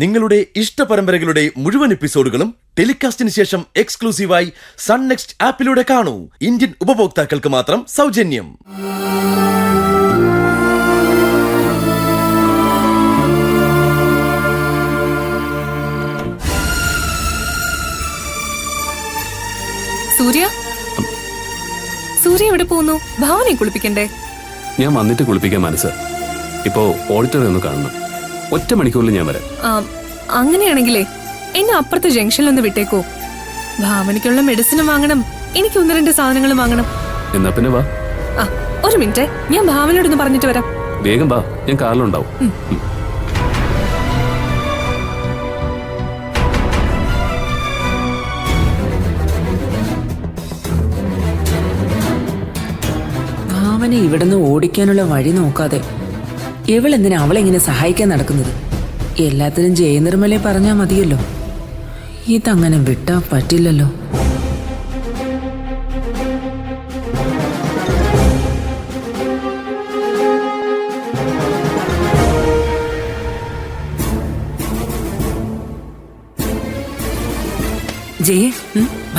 നിങ്ങളുടെ ഇഷ്ട പരമ്പരകളുടെ മുഴുവൻ എപ്പിസോഡുകളും ടെലികാസ്റ്റിന് ശേഷം എക്സ്ക്ലൂസീവായി സൺ നെക്സ്റ്റ് ആപ്പിലൂടെ കാണൂ. ഇന്ത്യൻ ഉപഭോക്താക്കൾക്ക് മാത്രം സൗജന്യം. സൂര്യ എവിടെ പോകുന്നു? ഭാവനെ കുളിപ്പിക്കണ്ടേ? ഞാൻ വന്നിട്ട് കുളിപ്പിക്കാൻ മനസ്സ്. ഇപ്പോ ഓഡിറ്ററെ ഒന്ന് കാണണം. 1 മണിക്കൂറിൽ ഞാൻ വരാം. അങ്ങനെയാണെങ്കിലേ എന്നെ അപ്പുറത്തെ ജംഗ്ഷനിൽ ഒന്ന് വിട്ടേക്കോ. ഭാവനയ്ക്കുള്ള മെഡിസിനും വാങ്ങണം, എനിക്ക് 1-2 സാധനങ്ങളും വാങ്ങണം. എന്നാ പിന്നെ വാ. ഒരു മിനിറ്റ്, ഞാൻ ഭാവനയോടൊന്ന് പറഞ്ഞിട്ട് വരാം. വേഗം വാ, ഞാൻ കാറിലുണ്ടാവും. ഭാവനെ ഇവിടുന്ന് ഓടിക്കാനുള്ള വഴി നോക്കാതെ ഇവളെന്തിനാ അവളെങ്ങനെ സഹായിക്കാൻ നടക്കുന്നത്? എല്ലാത്തിനും ജയനിർമ്മലെ പറഞ്ഞാ മതിയല്ലോ. ഇതങ്ങനെ വിട്ടാ പറ്റില്ലല്ലോ. ജയ,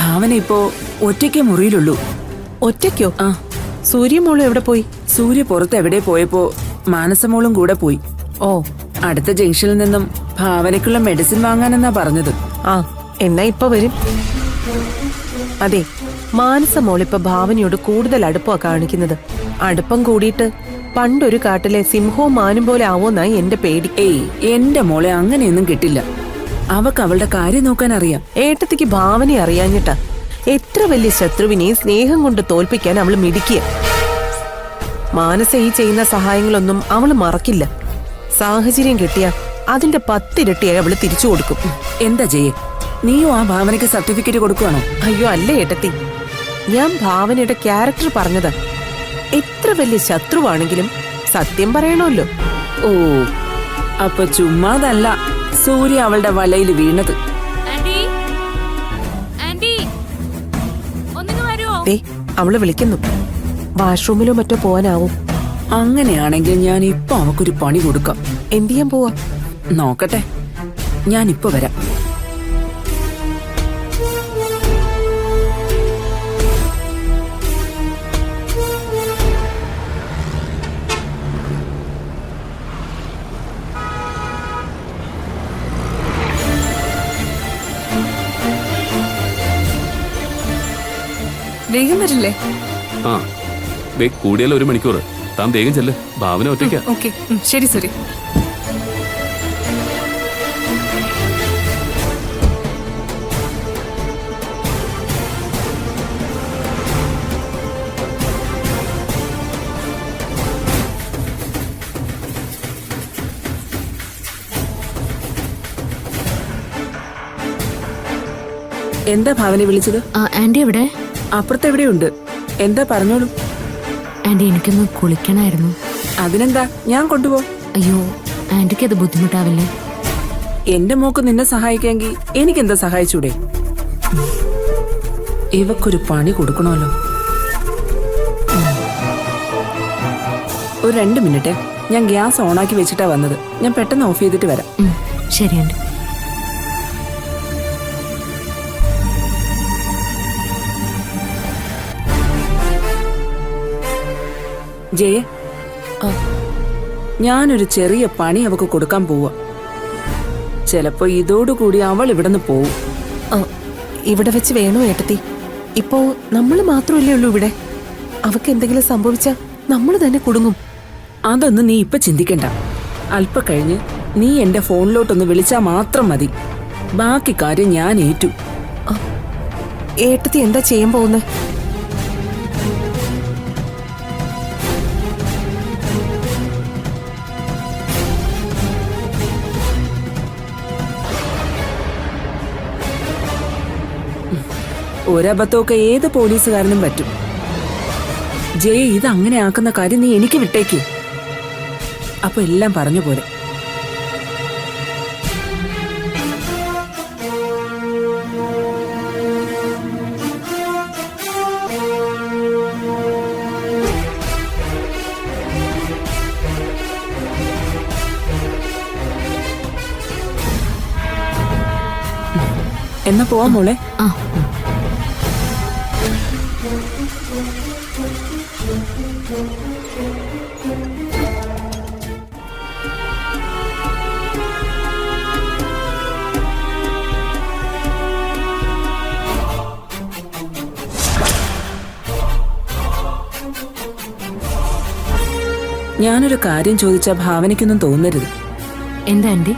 ഭാവന ഇപ്പോ ഒറ്റയ്ക്ക് മുറിയിലുള്ളൂ. ഒറ്റയ്ക്കോ? സൂര്യമോളും എവിടെ പോയി? സൂര്യ പുറത്ത് എവിടെ പോയപ്പോ മാനസമോളും കൂടെ പോയി. ഓ, അടുത്ത ജംഗ്ഷനിൽ നിന്നും ഭാവനയ്ക്കുള്ള മെഡിസിൻ വാങ്ങാനെന്നാ പറഞ്ഞത്. എന്നാ ഇപ്പൊ വരും. അതെ, മാനസമോളിപ്പോ ഭാവനയോട് കൂടുതൽ അടുപ്പമാ കാണിക്കുന്നത്. അടുപ്പം കൂടിയിട്ട് പണ്ടൊരു കാട്ടിലെ സിംഹവും മാനും പോലെ ആവോന്നായി എന്റെ പേടി. ഏയ്, എന്റെ മോളെ അങ്ങനെയൊന്നും കിട്ടില്ല. അവക്ക് അവളുടെ കാര്യം നോക്കാൻ അറിയാം. ഏട്ടത്തിക്ക് ഭാവനയെ അറിയാഞ്ഞിട്ടാ. എത്ര വലിയ ശത്രുവിനെ സ്നേഹം കൊണ്ട് തോൽപ്പിക്കാൻ അവള് മിടിക്കുക. മാനസ ഈ ചെയ്യുന്ന സഹായങ്ങളൊന്നും അവള് മറക്കില്ല. സാഹചര്യം കിട്ടിയ അതിന്റെ 10 ഇരട്ടിയായി അവള് തിരിച്ചു കൊടുക്കും. എന്താ ജയ, നീയും ആ ഭാവനയ്ക്ക് സർട്ടിഫിക്കറ്റ് കൊടുക്കുകയാണോ? അയ്യോ അല്ല ഏട്ടത്തി, ഞാൻ ഭാവനയുടെ ക്യാരക്ടർ പറഞ്ഞത്. എത്ര വലിയ ശത്രുവാണെങ്കിലും സത്യം പറയണമല്ലോ. ഓ, അപ്പൊ ചുമ്മാതല്ല സൂര്യ അവളുടെ വലയിൽ വീണത്. അവള് വിളിക്കുന്നു. വാഷ്റൂമിലോ മറ്റോ പോവാനാവും. അങ്ങനെയാണെങ്കിൽ ഞാൻ ഇപ്പൊ അവക്കൊരു പണി കൊടുക്കാം. എന്ത് ചെയ്യാൻ പോവാ? നോക്കട്ടെ, ഞാൻ ഇപ്പൊ വരാം. വേഗം വരില്ലേ? കൂടിയാൽ 1 മണിക്കൂർ. താൻ വേഗം ചെല്ല്, ഭാവന ഒറ്റയ്ക്കാ. ഓക്കെ, ശരി സൂര്യ. എന്താ ഭാവനെ വിളിച്ചത്? ആന്റി എവിടെ? അപ്പുറത്തെവിടെയുണ്ട്. എന്താ പറഞ്ഞോളൂ. ആന്റി, എനിക്കൊന്ന് കുളിക്കണമായിരുന്നു. അതിനെന്താ, ഞാൻ കൊണ്ടുപോ. അയ്യോ, ആന്റിക്ക് അത് ബുദ്ധിമുട്ടാവില്ലേ? എന്റെ മോക്ക് നിന്നെ സഹായിക്കാമെങ്കിൽ എനിക്കെന്താ സഹായിച്ചൂടെ? ഇവക്കൊരു പണി കൊടുക്കണമല്ലോ. ഒരു 2 മിനിറ്റ്, ഞാൻ ഗ്യാസ് ഓണാക്കി വെച്ചിട്ടാ വന്നത്. ഞാൻ പെട്ടെന്ന് ഓഫ് ചെയ്തിട്ട് വരാം. ശരി ആന്റി. ജയ, ഞാനൊരു ചെറിയ പണി അവക്ക് കൊടുക്കാൻ പോവാ. ചിലപ്പോ ഇതോടുകൂടി അവൾ ഇവിടുന്ന് പോവും. ഇവിടെ വെച്ച് വേണോ ഏട്ടത്തി? ഇപ്പോ നമ്മള് മാത്രമല്ലേ ഉള്ളൂ ഇവിടെ. അവക്ക് എന്തെങ്കിലും സംഭവിച്ചാ നമ്മള് തന്നെ കുടുങ്ങും. അതൊന്നും നീ ഇപ്പൊ ചിന്തിക്കണ്ട. അല്പ കഴിഞ്ഞ് നീ എന്റെ ഫോണിലോട്ടൊന്ന് വിളിച്ചാ മാത്രം മതി. ബാക്കി കാര്യം ഞാൻ ഏറ്റു. ഏട്ടത്തി എന്താ ചെയ്യാൻ പോകുന്നത്? ഒരബദ്ധമൊക്കെ ഏത് പോലീസുകാരനും പറ്റും. ജയ, ഇത് അങ്ങനെ ആക്കുന്ന കാര്യം നീ എനിക്ക് വിട്ടേക്ക്. അപ്പൊ എല്ലാം പറഞ്ഞു പോലെ. എന്നാ പോവാം മോളെ. ആ ഞാനൊരു കാര്യം ചോദിച്ചാ ഭാവനയ്ക്കൊന്നും തോന്നരുത്. എന്താ ആന്റി?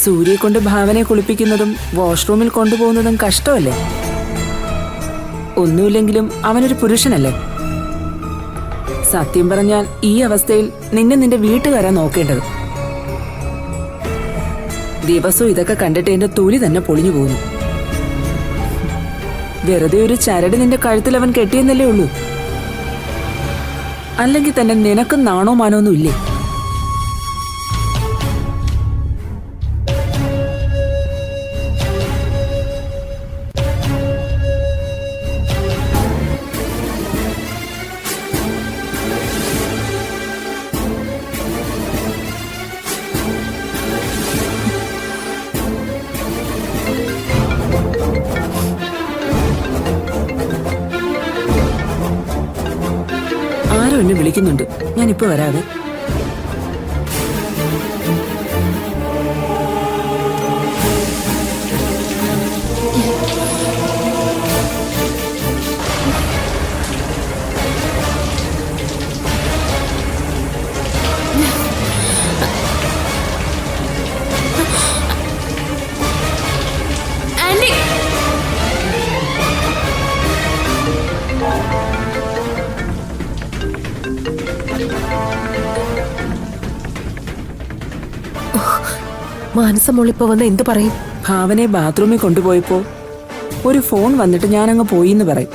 സൂര്യയെ കൊണ്ട് ഭാവനയെ കുളിപ്പിക്കുന്നതും വാഷ്റൂമിൽ കൊണ്ടുപോകുന്നതും കഷ്ടമല്ലേ? ഒന്നുമില്ലെങ്കിലും അവനൊരു പുരുഷനല്ലേ? സത്യം പറഞ്ഞാൽ ഈ അവസ്ഥയിൽ നിന്നെ നിന്റെ വീട്ടുകാരാ നോക്കേണ്ടത്. ദിവസവും ഇതൊക്കെ കണ്ടിട്ട് എന്റെ തൊലി തന്നെ പൊളിഞ്ഞു പോകുന്നു. വെറുതെ ഒരു ചരട് നിന്റെ കഴുത്തിൽ അവൻ കെട്ടിയെന്നല്ലേ ഉള്ളൂ. അല്ലെങ്കിൽ തന്നെ നിനക്ക് നാണോ മാനോന്നും ഇല്ലേ? ആരോ എന്നെ വിളിക്കുന്നുണ്ട്. ഞാനിപ്പോ വരാതെ. ആന്റി മാനസമോളിപ്പോ വന്ന് എന്ത് പറയും? ഭാവനെ ബാത്റൂമിൽ കൊണ്ടുപോയപ്പോ ഒരു ഫോൺ വന്നിട്ട് ഞാനങ്ങ് പോയിന്ന് പറയും.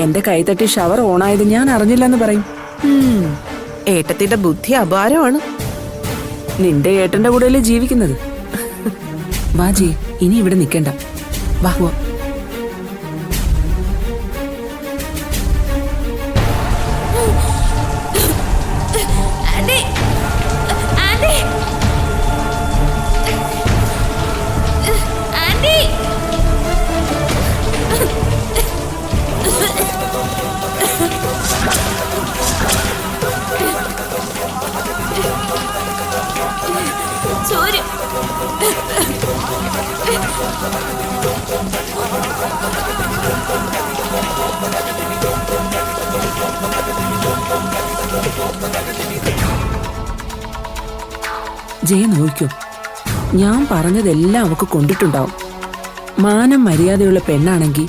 എന്റെ കൈതട്ടി ഷവർ ഓണായത് ഞാൻ അറിഞ്ഞില്ലെന്ന് പറയും. ഏട്ടത്തിന്റെ ബുദ്ധി അപാരമാണ്. നിന്റെ ഏട്ടന്റെ കൂടെയല്ലേ ജീവിക്കുന്നത്. വാ ജി, ഇനി ഇവിടെ നിൽക്കണ്ട. വാ വാ. ആന്റി ആന്റി ആന്റി സൂര്യ ജയ നോക്കൂ, ഞാൻ പറഞ്ഞതെല്ലാം അവക്ക് കൊണ്ടിട്ടുണ്ടാവും. മാനം മര്യാദയുള്ള പെണ്ണാണെങ്കിൽ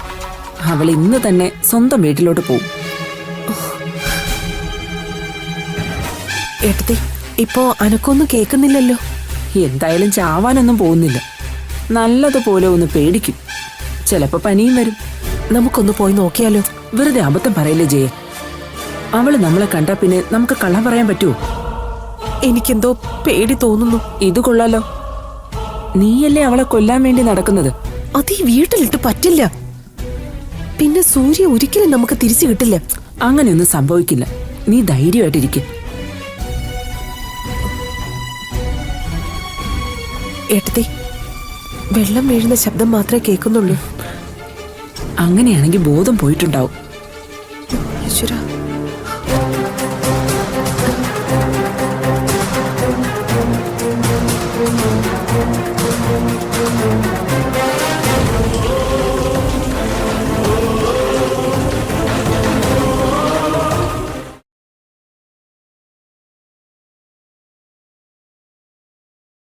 അവൾ ഇന്ന് തന്നെ സ്വന്തം വീട്ടിലോട്ട് പോകും. ഏട്ടത്തി ഇപ്പോ അനക്കൊന്നും കേൾക്കുന്നില്ലല്ലോ. എന്തായാലും ചാവാനൊന്നും പോകുന്നില്ല. നല്ലതുപോലെ ഒന്ന് പേടിക്കും. ചിലപ്പോ പനിയും വരും. നമുക്കൊന്ന് പോയി നോക്കിയാലോ? വെറുതെ അബദ്ധം പറയില്ലേ ജയ. അവള് നമ്മളെ കണ്ടാ പിന്നെ നമുക്ക് കള്ളം പറയാൻ പറ്റുമോ? എനിക്കെന്തോ പേടി തോന്നുന്നു. ഇത് കൊള്ളാലോ. നീയല്ലേ അവളെ കൊല്ലാൻ വേണ്ടി നടക്കുന്നത്. അത് ഈ വീട്ടിലിട്ട് പറ്റില്ല. പിന്നെ സൂര്യ ഒരിക്കലും നമുക്ക് തിരിച്ചു കിട്ടില്ല. അങ്ങനെയൊന്നും സംഭവിക്കില്ല. നീ ധൈര്യമായിട്ടിരിക്കും. ഏട്ടത്തി വെള്ളം വീഴുന്ന ശബ്ദം മാത്രമേ കേൾക്കുന്നുള്ളൂ. അങ്ങനെയാണെങ്കിൽ ബോധം പോയിട്ടുണ്ടാവും. ഈശ്വരാ.